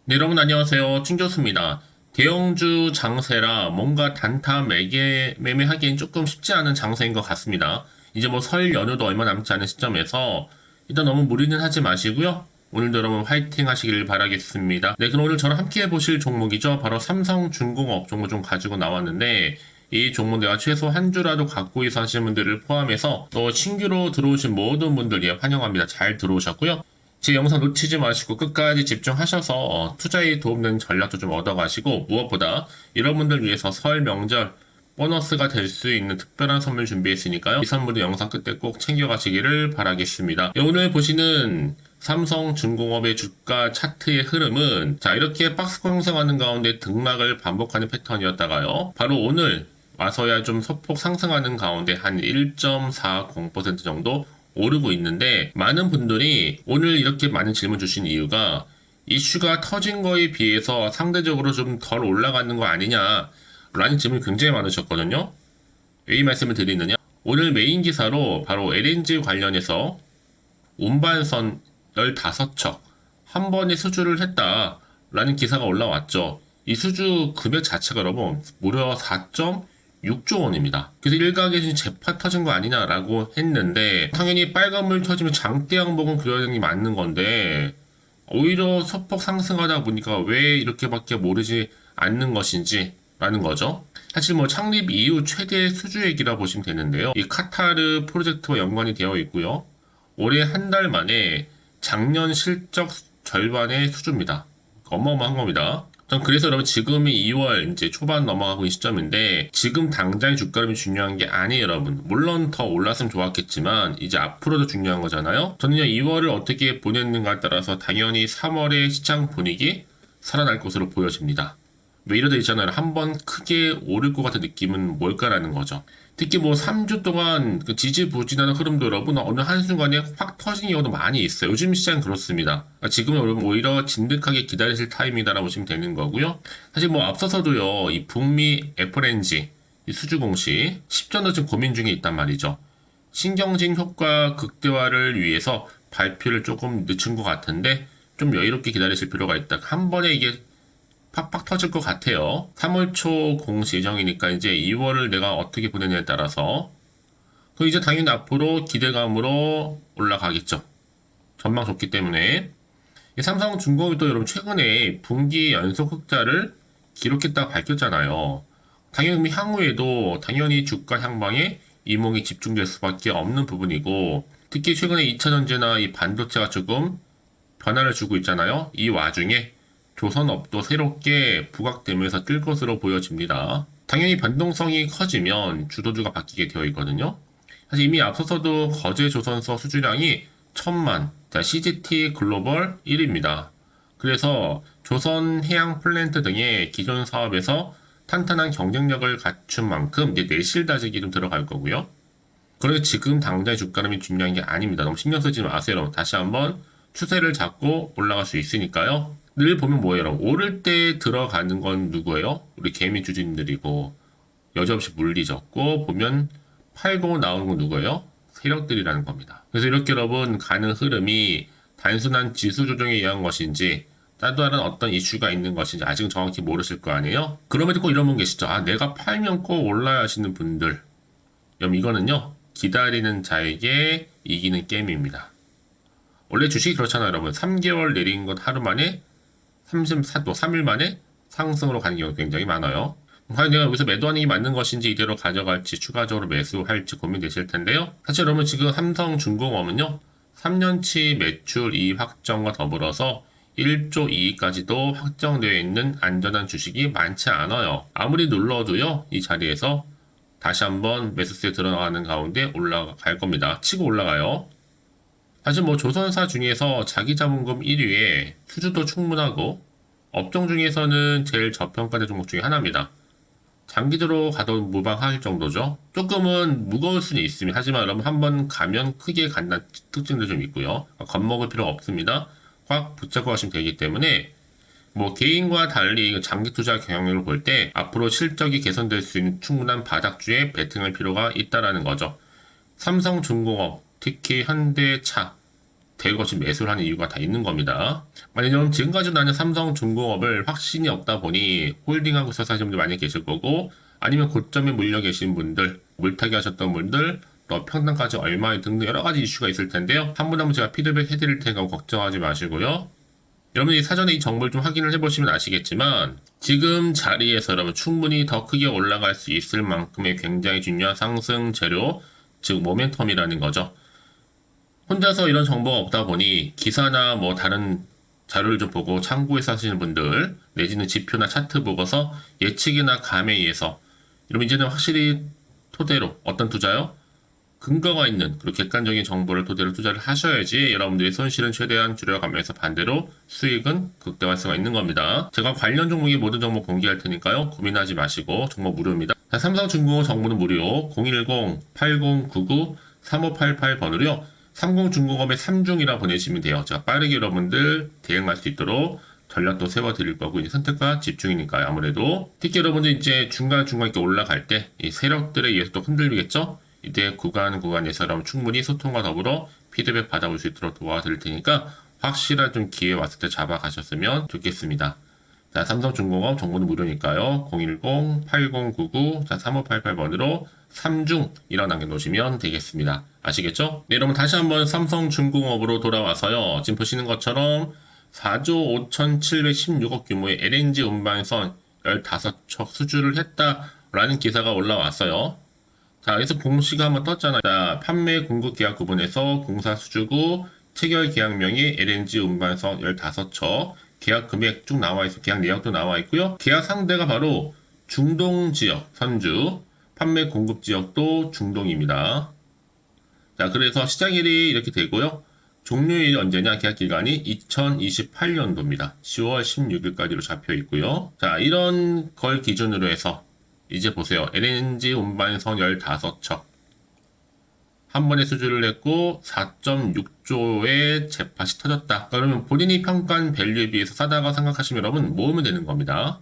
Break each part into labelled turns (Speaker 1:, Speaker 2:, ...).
Speaker 1: 네, 여러분 안녕하세요. 춘교수입니다. 대형주 장세라 뭔가 단타 매매하기엔 조금 쉽지 않은 장세인 것 같습니다. 이제 뭐 설 연휴도 얼마 남지 않은 시점에서 일단 너무 무리는 하지 마시고요. 오늘도 여러분 화이팅 하시길 바라겠습니다. 네, 그럼 오늘 저랑 함께 해보실 종목이죠. 바로 삼성중공업 종목 좀 가지고 나왔는데 이 종목 내가 최소 한 주라도 갖고 있어 하시는 분들을 포함해서 또 신규로 들어오신 모든 분들 예, 환영합니다. 잘 들어오셨고요. 제 영상 놓치지 마시고 끝까지 집중하셔서 투자에 도움되는 전략도 좀 얻어가시고 무엇보다 이런 분들 위해서 설 명절 보너스가 될 수 있는 특별한 선물 준비했으니까요. 이 선물도 영상 끝에 꼭 챙겨가시기를 바라겠습니다. 오늘 보시는 삼성중공업의 주가 차트의 흐름은 자 이렇게 박스권 형성하는 가운데 등락을 반복하는 패턴이었다가요. 바로 오늘 와서야 좀 소폭 상승하는 가운데 한 1.40% 정도 오르고 있는데 많은 분들이 오늘 이렇게 많은 질문 주신 이유가 이슈가 터진 거에 비해서 상대적으로 좀 덜 올라가는 거 아니냐 라는 질문이 굉장히 많으셨거든요. 왜 이 말씀을 드리느냐, 오늘 메인 기사로 바로 LNG 관련해서 운반선 15척 한 번에 수주를 했다라는 기사가 올라왔죠. 이 수주 금액 자체가 여러분 무려 4.6조 원입니다. 그래서 일각에서 재파 터진 거 아니냐라고 했는데 당연히 빨간물 터지면 장대 항복은 그려야 되는 게 맞는 건데 오히려 소폭 상승하다 보니까 왜 이렇게밖에 모르지 않는 것인지 라는 거죠. 사실 뭐 창립 이후 최대 수주액이라 보시면 되는데요. 이 카타르 프로젝트와 연관이 되어 있고요. 올해 한 달 만에 작년 실적 절반의 수주입니다. 어마어마한 겁니다. 전 그래서 여러분 지금이 2월 이제 초반 넘어가고 있는 시점인데 지금 당장의 주가름이 중요한 게 아니에요, 여러분. 물론 더 올랐으면 좋았겠지만 이제 앞으로도 중요한 거잖아요. 저는요 2월을 어떻게 보냈는가에 따라서 당연히 3월의 시장 분위기 살아날 것으로 보여집니다. 왜 이러다 있잖아요. 한번 크게 오를 것 같은 느낌은 뭘까라는 거죠. 특히 뭐 3주 동안 그 지지부진하는 흐름도 여러분 어느 한순간에 확 터지는 경우도 많이 있어요. 요즘 시장은 그렇습니다. 지금은 여러분 오히려 진득하게 기다리실 타임이다라고 보시면 되는 거고요. 사실 뭐 앞서서도요. 이 북미 FLNG 이 수주 공시 10전도 지금 고민 중에 있단 말이죠. 신경진 효과 극대화를 위해서 발표를 조금 늦춘 것 같은데 좀 여유롭게 기다리실 필요가 있다. 한 번에 이게 팍팍 터질 것 같아요. 3월 초 공시 예정이니까 이제 2월을 내가 어떻게 보내냐에 따라서 그 이제 당연히 앞으로 기대감으로 올라가겠죠. 전망 좋기 때문에 삼성중공업이 또 여러분 최근에 분기 연속 흑자를 기록했다고 밝혔잖아요. 당연히 향후에도 당연히 주가 향방에 이목이 집중될 수밖에 없는 부분이고 특히 최근에 2차전지나 이 반도체가 조금 변화를 주고 있잖아요. 이 와중에 조선업도 새롭게 부각되면서 뜰 것으로 보여집니다. 당연히 변동성이 커지면 주도주가 바뀌게 되어 있거든요. 사실 이미 앞서서도 거제 조선소 수주량이 1000만, 자, CGT 글로벌 1위입니다. 그래서 조선 해양 플랜트 등의 기존 사업에서 탄탄한 경쟁력을 갖춘 만큼 이제 내실 다지기 좀 들어갈 거고요. 그래서 지금 당장 주가름이 중요한 게 아닙니다. 너무 신경 쓰지 마세요. 다시 한번 추세를 잡고 올라갈 수 있으니까요. 늘 보면 뭐예요? 오를 때 들어가는 건 누구예요? 우리 개미 주주님들이고 여지없이 물리졌고 보면 팔고 나오는 건 누구예요? 세력들이라는 겁니다. 그래서 이렇게 여러분 가는 흐름이 단순한 지수 조정에 의한 것인지 또 다른 어떤 이슈가 있는 것인지 아직은 정확히 모르실 거 아니에요? 그럼에도 꼭 이런 분 계시죠? 아, 내가 팔면 꼭 올라야 하시는 분들. 그럼 이거는요, 기다리는 자에게 이기는 게임입니다. 원래 주식이 그렇잖아요, 여러분. 3개월 내린 것 하루 만에 34도 3일 만에 상승으로 가는 경우가 굉장히 많아요. 과연 내가 여기서 매도하는 게 맞는 것인지 이대로 가져갈지 추가적으로 매수할지 고민되실 텐데요. 사실 여러분 지금 삼성중공업은요 3년치 매출 이익 확정과 더불어서 1조 이익까지도 확정되어 있는 안전한 주식이 많지 않아요. 아무리 눌러도요 이 자리에서 다시 한번 매수세에 들어가는 가운데 올라갈 겁니다. 치고 올라가요. 사실 뭐 조선사 중에서 자기 자본금 1위에 수주도 충분하고 업종 중에서는 제일 저평가된 종목 중에 하나입니다. 장기적으로 가도 무방할 정도죠. 조금은 무거울 수는 있습니다. 하지만 여러분 한번 가면 크게 간다는 특징도 좀 있고요. 겁먹을 필요가 없습니다. 꽉 붙잡고 가시면 되기 때문에 뭐 개인과 달리 장기 투자 경영을 볼 때 앞으로 실적이 개선될 수 있는 충분한 바닥주에 베팅할 필요가 있다라는 거죠. 삼성중공업, 특히 현대차 대거 지금 매수를 하는 이유가 다 있는 겁니다. 만약 여러분 지금까지 나는 삼성중공업을 확신이 없다 보니 홀딩하고 있어서 하시는 분들 많이 계실 거고, 아니면 고점에 물려 계신 분들, 물타기 하셨던 분들, 또 평단까지 얼마에 등등 여러 가지 이슈가 있을 텐데요. 한 분 한 분 제가 피드백 해드릴 테니까 걱정하지 마시고요. 여러분이 사전에 이 정보를 좀 확인을 해보시면 아시겠지만, 지금 자리에서 여러분 충분히 더 크게 올라갈 수 있을 만큼의 굉장히 중요한 상승 재료, 즉 모멘텀이라는 거죠. 혼자서 이런 정보가 없다 보니 기사나 뭐 다른 자료를 좀 보고 참고해서 하시는 분들, 내지는 지표나 차트 보고서 예측이나 감에 의해서, 여러분 이제는 확실히 토대로 어떤 투자요? 근거가 있는 그리고 객관적인 정보를 토대로 투자를 하셔야지 여러분들의 손실은 최대한 줄여가면서 반대로 수익은 극대화할 수가 있는 겁니다. 제가 관련 종목의 모든 정보 공개할 테니까요. 고민하지 마시고 정보 무료입니다. 삼성중공업 정보는 무료 010-8099-3588번으로요. 삼성중공업의 3중이라 보내시면 돼요. 제가 빠르게 여러분들 대응할 수 있도록 전략도 세워드릴 거고, 이제 선택과 집중이니까요. 아무래도 특히 여러분들 이제 중간중간 이렇게 올라갈 때 이 세력들에 의해서 또 흔들리겠죠? 이때 구간에서 여러분 충분히 소통과 더불어 피드백 받아볼 수 있도록 도와드릴 테니까 확실한 좀 기회 왔을 때 잡아가셨으면 좋겠습니다. 자, 삼성중공업 정보는 무료니까요. 010-8099-3588번으로 3중 일어나게 놓으시면 되겠습니다. 아시겠죠? 네, 여러분 다시 한번 삼성중공업으로 돌아와서요. 지금 보시는 것처럼 4조 5,716억 규모의 LNG 운반선 15척 수주를 했다라는 기사가 올라왔어요. 자, 그래서 공시가 한번 떴잖아요. 자, 판매 공급 계약 구분에서 공사 수주구 체결 계약명이 LNG 운반선 15척, 계약 금액 쭉 나와 있고 계약 내역도 나와 있고요. 계약 상대가 바로 중동 지역 선주, 판매 공급 지역도 중동입니다. 자, 그래서 시작일이 이렇게 되고요. 종료일이 언제냐? 계약 기간이 2028년도입니다. 10월 16일까지로 잡혀 있고요. 자, 이런 걸 기준으로 해서 이제 보세요. LNG 운반선 15척. 한 번에 수주를 했고 4.6조의 재팟이 터졌다. 그러면 본인이 평가한 밸류에 비해서 싸다고 생각하시면 여러분 모으면 되는 겁니다.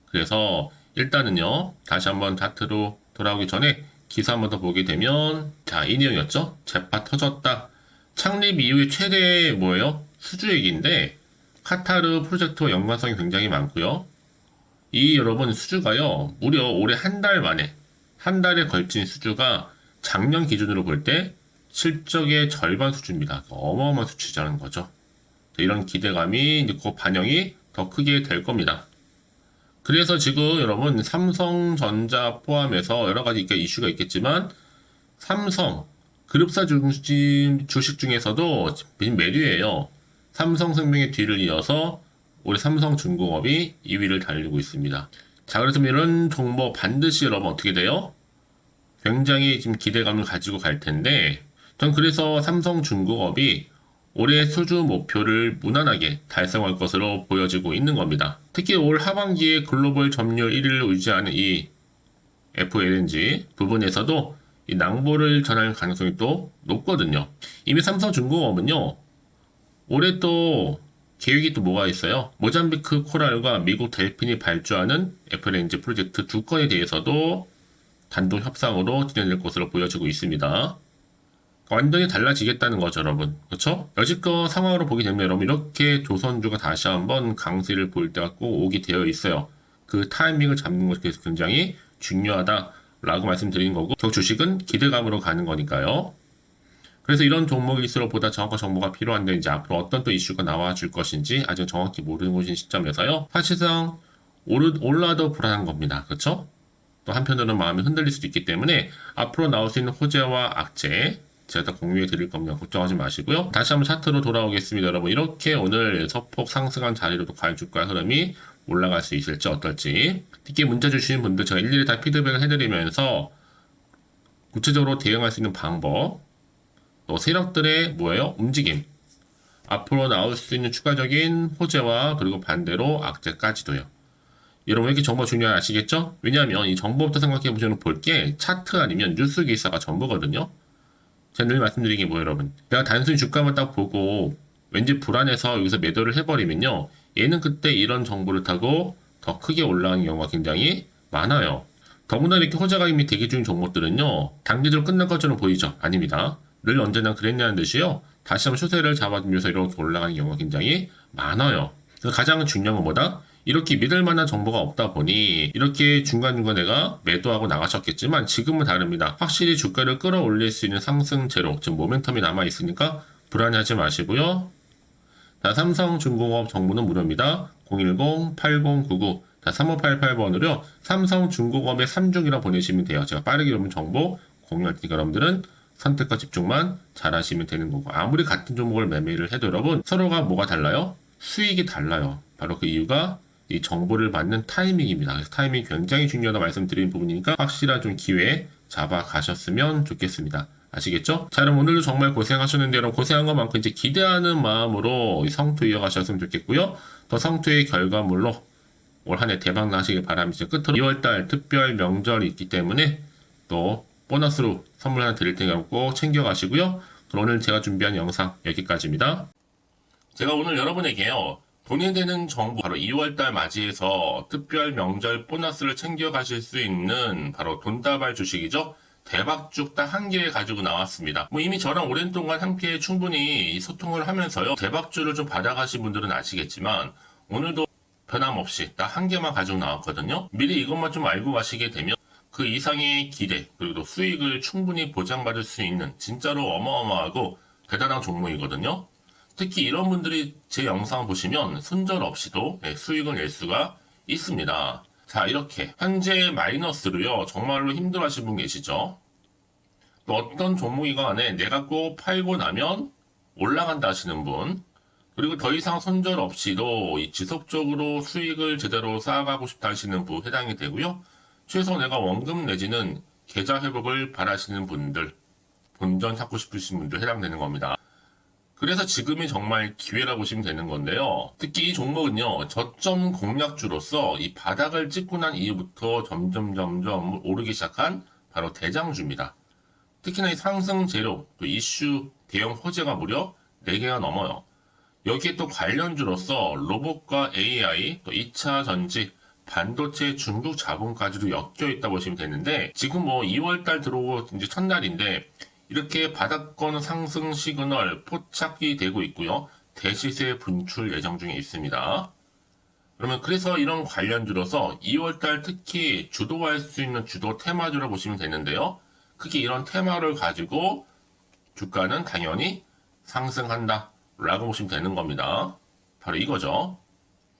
Speaker 1: 그래서 일단은요. 다시 한번 차트로 돌아오기 전에 기사 한번 더 보게 되면, 자, 이 내용이었죠. 재팟 터졌다. 창립 이후에 최대 뭐예요? 수주액인데 카타르 프로젝트와 연관성이 굉장히 많고요. 이 여러분 수주가요, 무려 올해 한 달 만에, 한 달에 걸친 수주가 작년 기준으로 볼 때 실적의 절반 수준입니다. 어마어마한 수치자는 거죠. 이런 기대감이 이제 그 반영이 더 크게 될 겁니다. 그래서 지금 여러분 삼성전자 포함해서 여러 가지 이슈가 있겠지만, 삼성 그룹사 주식 중에서도 매류예요. 삼성생명의 뒤를 이어서 올해 삼성중공업이 2위를 달리고 있습니다. 자, 그래서 이런 정보 반드시 여러분 어떻게 돼요? 굉장히 지금 기대감을 가지고 갈 텐데, 전 그래서 삼성중공업이 올해 수주 목표를 무난하게 달성할 것으로 보여지고 있는 겁니다. 특히 올 하반기에 글로벌 점유율 1위를 유지하는 이 FLNG 부분에서도 이 낭보를 전할 가능성이 또 높거든요. 이미 삼성중공업은요, 올해 또 계획이 또 뭐가 있어요? 모잠비크 코랄과 미국 델핀이 발주하는 FLNG 프로젝트 2건에 대해서도 단독 협상으로 진행될 것으로 보여지고 있습니다. 완전히 달라지겠다는 거죠, 여러분. 그렇죠? 여지껏 상황으로 보게 되면 여러분 이렇게 조선주가 다시 한번 강세를 보일 때가 꼭 오게 되어 있어요. 그 타이밍을 잡는 것이 굉장히 중요하다라고 말씀드리는 거고, 결국 주식은 기대감으로 가는 거니까요. 그래서 이런 종목일수록 보다 정확한 정보가 필요한데, 이제 앞으로 어떤 또 이슈가 나와줄 것인지 아직 정확히 모르는 곳인 시점에서요. 사실상 올라도 불안한 겁니다. 그렇죠? 또 한편으로는 마음이 흔들릴 수도 있기 때문에 앞으로 나올 수 있는 호재와 악재 제가 다 공유해 드릴 겁니다. 걱정하지 마시고요. 다시 한번 차트로 돌아오겠습니다. 여러분 이렇게 오늘 소폭 상승한 자리로도 과연 주가 흐름이 올라갈 수 있을지 어떨지, 특히 문자 주시는 분들 제가 일일이 다 피드백을 해드리면서 구체적으로 대응할 수 있는 방법, 또 세력들의 움직임, 앞으로 나올 수 있는 추가적인 호재와 그리고 반대로 악재까지도요. 여러분 왜 이렇게 정보가 중요한지 아시겠죠? 왜냐하면 이 정보부터 생각해 보시면 볼 게 차트 아니면 뉴스 기사가 전부거든요. 제가 늘 말씀드린 게 여러분, 내가 단순히 주가만 딱 보고 왠지 불안해서 여기서 매도를 해버리면요, 얘는 그때 이런 정보를 타고 더 크게 올라가는 경우가 굉장히 많아요. 더구나 이렇게 호재가 이미 대기 중인 종목들은요, 단기적으로 끝날 것처럼 보이죠? 아닙니다. 늘 언제나 그랬냐는 듯이요. 다시 한번 추세를 잡아주면서 이렇게 올라가는 경우가 굉장히 많아요. 그래서 가장 중요한 건 뭐다? 이렇게 믿을 만한 정보가 없다 보니 이렇게 중간중간 내가 매도하고 나가셨겠지만 지금은 다릅니다. 확실히 주가를 끌어올릴 수 있는 상승 제로, 즉 모멘텀이 남아있으니까 불안해하지 마시고요. 자, 삼성중공업 정보는 무료입니다. 010-8099 3588번으로요. 삼성중공업의 3중이라 보내시면 돼요. 제가 빠르게 여러분 정보 공유할 테니까 여러분들은 선택과 집중만 잘 하시면 되는 거고, 아무리 같은 종목을 매매를 해도 여러분 서로가 뭐가 달라요? 수익이 달라요. 바로 그 이유가 이 정보를 받는 타이밍입니다. 그래서 타이밍이 굉장히 중요하다 말씀드리는 부분이니까 확실한 좀 기회 잡아 가셨으면 좋겠습니다. 아시겠죠? 자, 그럼 오늘도 정말 고생하셨는데 여러분 고생한 것만큼 이제 기대하는 마음으로 성투 이어가셨으면 좋겠고요. 더 성투의 결과물로 올 한 해 대박 나시길 바랍니다. 끝으로 2월달 특별 명절이 있기 때문에 또 보너스로 선물 하나 드릴 테니까 꼭 챙겨가시고요. 그럼 오늘 제가 준비한 영상 여기까지입니다. 제가 오늘 여러분에게요. 돈이 되는 정보, 바로 2월달 맞이해서 특별 명절 보너스를 챙겨가실 수 있는 바로 돈다발 주식이죠. 대박죽 딱 한 개 가지고 나왔습니다. 뭐 이미 저랑 오랜 동안 함께 충분히 소통을 하면서요. 대박주를 좀 받아가신 분들은 아시겠지만 오늘도 변함없이 딱 한 개만 가지고 나왔거든요. 미리 이것만 좀 알고 가시게 되면 그 이상의 기대 그리고 또 수익을 충분히 보장받을 수 있는 진짜로 어마어마하고 대단한 종목이거든요. 특히 이런 분들이 제 영상 보시면 손절없이도 수익을 낼 수가 있습니다. 자, 이렇게 현재 마이너스로요. 정말로 힘들어하시는 분 계시죠? 또 어떤 종목이건 간에 내가 꼭 팔고 나면 올라간다 하시는 분, 그리고 더 이상 손절 없이도 지속적으로 수익을 제대로 쌓아가고 싶다 하시는 분 해당이 되고요. 최소 내가 원금 내지는 계좌 회복을 바라시는 분들, 본전 찾고 싶으신 분들 해당되는 겁니다. 그래서 지금이 정말 기회라고 보시면 되는 건데요. 특히 이 종목은요, 저점 공략주로서 이 바닥을 찍고 난 이후부터 점점 오르기 시작한 바로 대장주입니다. 특히나 이 상승 재료, 또 이슈, 대형 호재가 무려 4개가 넘어요. 여기에 또 관련주로서 로봇과 AI, 또 2차 전지, 반도체 중국 자본까지도 엮여 있다 보시면 되는데, 지금 뭐 2월달 들어오고 이제 첫날인데, 이렇게 바닥권 상승 시그널 포착이 되고 있고요. 대시세 분출 예정 중에 있습니다. 그러면 그래서 이런 관련주로서 2월달 특히 주도할 수 있는 주도 테마주로 보시면 되는데요. 크게 이런 테마를 가지고 주가는 당연히 상승한다 라고 보시면 되는 겁니다. 바로 이거죠.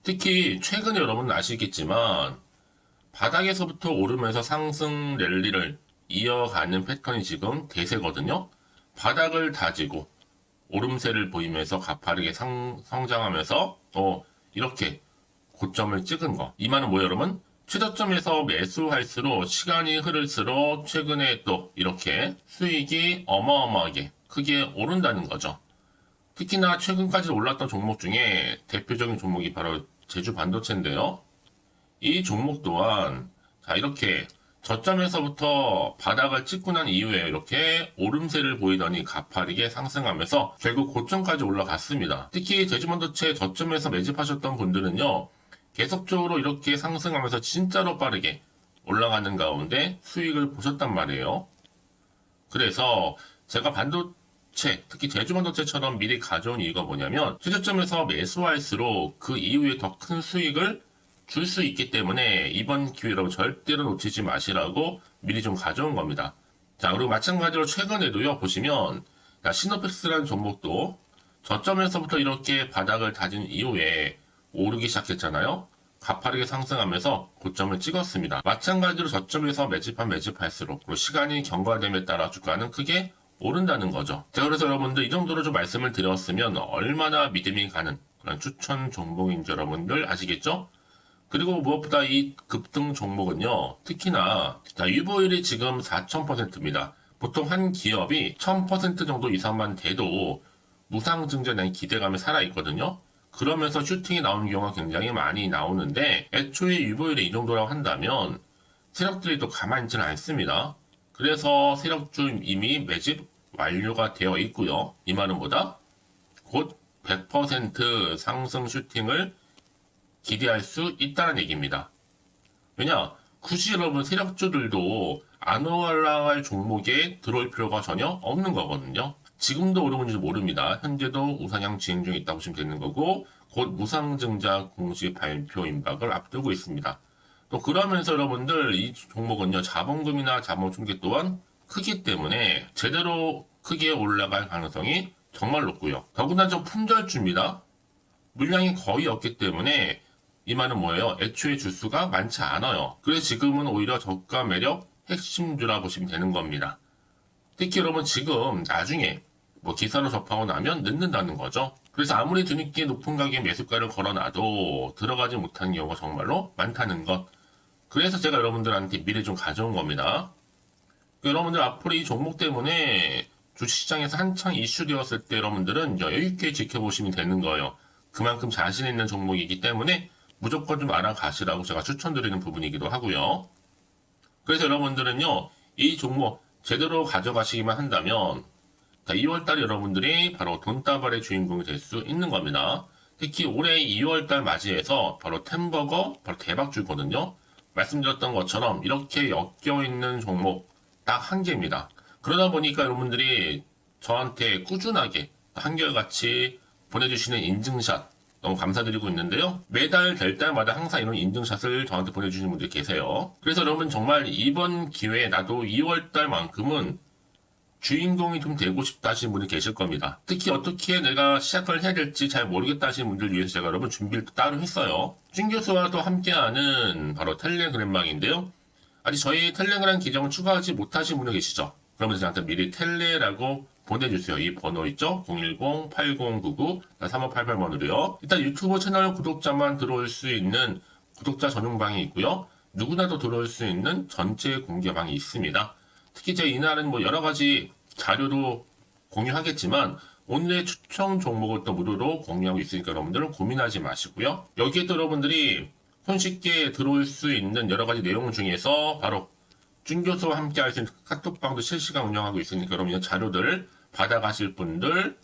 Speaker 1: 특히 최근에 여러분 아시겠지만 바닥에서부터 오르면서 상승 랠리를 이어가는 패턴이 지금 대세거든요. 바닥을 다지고 오름세를 보이면서 가파르게 성장하면서 이렇게 고점을 찍은 거. 이 말은 뭐예요, 여러분? 최저점에서 매수할수록 시간이 흐를수록 최근에 또 이렇게 수익이 어마어마하게 크게 오른다는 거죠. 특히나 최근까지 올랐던 종목 중에 대표적인 종목이 바로 제주 반도체인데요. 이 종목 또한 자 이렇게 저점에서부터 바닥을 찍고 난 이후에 이렇게 오름세를 보이더니 가파르게 상승하면서 결국 고점까지 올라갔습니다. 특히 제주반도체 저점에서 매집하셨던 분들은요. 계속적으로 이렇게 상승하면서 진짜로 빠르게 올라가는 가운데 수익을 보셨단 말이에요. 그래서 제가 반도체, 특히 제주반도체처럼 미리 가져온 이유가 뭐냐면 최저점에서 매수할수록 그 이후에 더 큰 수익을 줄 수 있기 때문에 이번 기회로 절대로 놓치지 마시라고 미리 좀 가져온 겁니다. 자, 그리고 마찬가지로 최근에도요, 보시면 시노펙스라는 종목도 저점에서부터 이렇게 바닥을 다진 이후에 오르기 시작했잖아요. 가파르게 상승하면서 고점을 찍었습니다. 마찬가지로 저점에서 매집할수록 그리고 시간이 경과됨에 따라 주가는 크게 오른다는 거죠. 자, 그래서 여러분들 이 정도로 좀 말씀을 드렸으면 얼마나 믿음이 가는 그런 추천 종목인지 여러분들 아시겠죠? 그리고 무엇보다 이 급등 종목은요, 특히나 유보율이 지금 4000%입니다. 보통 한 기업이 1000% 정도 이상만 돼도 무상증자에 대한 기대감이 살아있거든요. 그러면서 슈팅이 나오는 경우가 굉장히 많이 나오는데 애초에 유보율이 이 정도라고 한다면 세력들이 또 가만히 있지는 않습니다. 그래서 세력주 이미 매집 완료가 되어 있고요. 이 말은 뭐다? 곧 100% 상승 슈팅을 기대할 수 있다는 얘기입니다. 왜냐? 굳이 여러분 세력주들도 안 올라갈 종목에 들어올 필요가 전혀 없는 거거든요. 지금도 오르는지 모릅니다. 현재도 우상향 진행 중에 있다고 보시면 되는 거고 곧 무상증자 공시 발표 임박을 앞두고 있습니다. 또 그러면서 여러분들 이 종목은요 자본금이나 자본 충격 또한 크기 때문에 제대로 크게 올라갈 가능성이 정말 높고요. 더군다나 좀 품절주입니다. 물량이 거의 없기 때문에 이 말은 뭐예요? 애초에 주수가 많지 않아요. 그래서 지금은 오히려 저가 매력 핵심주라 보시면 되는 겁니다. 특히 여러분 지금 나중에 뭐 기사로 접하고 나면 늦는다는 거죠. 그래서 아무리 뒤늦게 높은 가격에 매수가를 걸어놔도 들어가지 못하는 경우가 정말로 많다는 것. 그래서 제가 여러분들한테 미리 좀 가져온 겁니다. 여러분들 앞으로 이 종목 때문에 주식시장에서 한창 이슈되었을 때 여러분들은 여유있게 지켜보시면 되는 거예요. 그만큼 자신 있는 종목이기 때문에 무조건 좀 알아가시라고 제가 추천드리는 부분이기도 하고요. 그래서 여러분들은요, 이 종목 제대로 가져가시기만 한다면 2월달에 여러분들이 바로 돈다발의 주인공이 될 수 있는 겁니다. 특히 올해 2월달 맞이해서 바로 템버거 바로 대박주거든요. 말씀드렸던 것처럼 이렇게 엮여있는 종목 딱 한 개입니다. 그러다 보니까 여러분들이 저한테 꾸준하게 한결같이 보내주시는 인증샷 너무 감사드리고 있는데요. 매달 될 때마다 항상 이런 인증샷을 저한테 보내주시는 분들이 계세요. 그래서 여러분 정말 이번 기회에 나도 2월달만큼은 주인공이 좀 되고 싶다 하시는 분이 계실 겁니다. 특히 어떻게 내가 시작을 해야 될지 잘 모르겠다 하시는 분들 위해서 제가 여러분 준비를 따로 했어요. 준 교수와도 함께하는 바로 텔레그램방인데요. 아직 저희 텔레그램 계정을 추가하지 못하신 분들 계시죠? 그러면 저한테 미리 텔레라고 보내주세요. 이 번호 있죠? 010-8099-3588번으로요. 일단 유튜브 채널 구독자만 들어올 수 있는 구독자 전용방이 있고요. 누구나도 들어올 수 있는 전체 공개방이 있습니다. 특히 제가 이날은 뭐 여러 가지 자료도 공유하겠지만 오늘의 추천 종목을 또 무료로 공유하고 있으니까 여러분들은 고민하지 마시고요. 여기에 또 여러분들이 손쉽게 들어올 수 있는 여러 가지 내용 중에서 바로 준 교수와 함께 할 수 있는 카톡방도 실시간 운영하고 있으니까 여러분 이런 자료들 받아가실 분들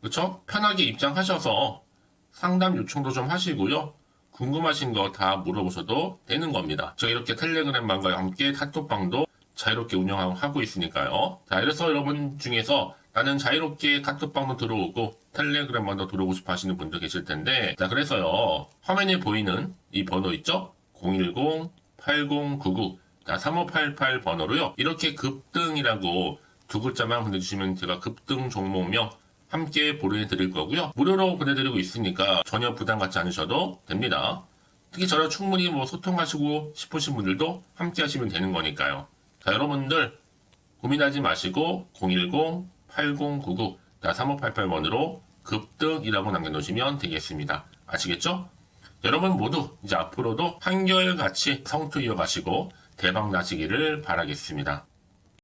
Speaker 1: 그렇죠? 편하게 입장하셔서 상담 요청도 좀 하시고요. 궁금하신 거 다 물어보셔도 되는 겁니다. 제가 이렇게 텔레그램방과 함께 카톡방도 자유롭게 운영하고 있으니까요. 자, 이래서 여러분 중에서 나는 자유롭게 카톡방도 들어오고 텔레그램방도 들어오고 싶어 하시는 분들 계실 텐데 자, 그래서요. 화면에 보이는 이 번호 있죠? 010-8099-3588 번호로요. 이렇게 급등이라고 두 글자만 보내주시면 제가 급등 종목명 함께 보내드릴 거고요. 무료로 보내드리고 있으니까 전혀 부담 갖지 않으셔도 됩니다. 특히 저랑 충분히 뭐 소통하시고 싶으신 분들도 함께 하시면 되는 거니까요. 자, 여러분들 고민하지 마시고 010-8099-3588번으로 급등이라고 남겨놓으시면 되겠습니다. 아시겠죠? 여러분 모두 이제 앞으로도 한결같이 성투 이어가시고 대박 나시기를 바라겠습니다.